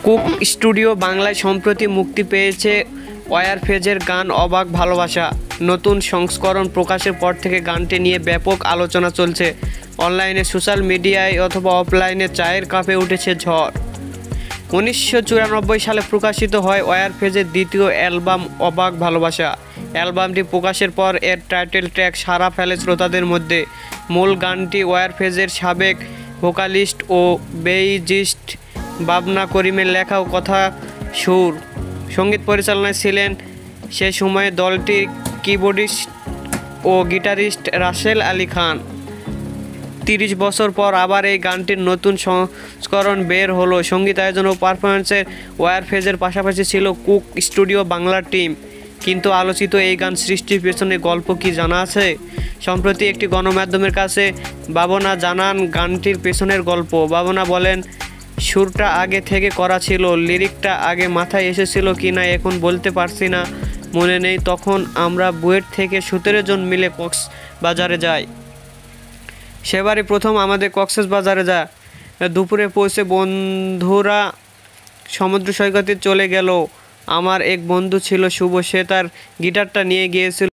Cook studio বাংলায় সম্প্রতি মুক্তি পেয়েছে ওয়্যারফেজের গান অবাক ভালোবাসা। নতুন সংস্করণ প্রকাশের পর থেকে গানটি নিয়ে ব্যাপক আলোচনা চলছে। অনলাইনে, সোশ্যাল মিডিয়ায় অথবা অফলাইনে চায়ের কাপে উঠেছে ঝড়। 1994 সালে প্রকাশিত হয় ওয়্যারফেজের দ্বিতীয় অ্যালবাম অবাক ভালোবাসা। অ্যালবামটি প্রকাশের পর এর টাইটেল ট্র্যাক সাড়া ফেলে শ্রোতাদের মধ্যে। মূল গানটি ওয়্যারফেজের সাবেক ভোকালিস্ট ও বেইজিস্ট বাবনা করিমের লেখা ও কথা সুর। সঙ্গীত পরিচালনায় ছিলেন সে সময়ে দলটির কিবোর্ডিস্ট ও গিটারিস্ট রাসেল আলী খান। 30 বছর পর আবার এই গানটির নতুন সংস্করণ বের হলো। সঙ্গীতায়োজন ও পারফরমেন্সের ওয়্যারফেজের পাশাপাশি ছিল কুক স্টুডিও বাংলার টিম। কিন্তু আলোচিত এই গান সৃষ্টির পেছনে গল্প কি জানা আছে? সম্প্রতি একটি গণমাধ্যমের কাছে বাবনা জানান গানটির পেছনের গল্প। বাবনা বলেন, সুরটা আগে থেকে করা ছিল, লিরিকটা আগে মাথায় এসেছিল কিনা এখন বলতে পারছি না, মনে নেই। তখন আমরা বুয়েট থেকে 17 জন মিলে কক্সবাজারে যাই। সেবারই প্রথম আমাদের কক্সবাজারে যায়। দুপুরে পৌঁছে বন্ধুরা সমুদ্র সৈকতে চলে গেল। আমার এক বন্ধু ছিল শুভ, সে তার গিটারটা নিয়ে গিয়েছিল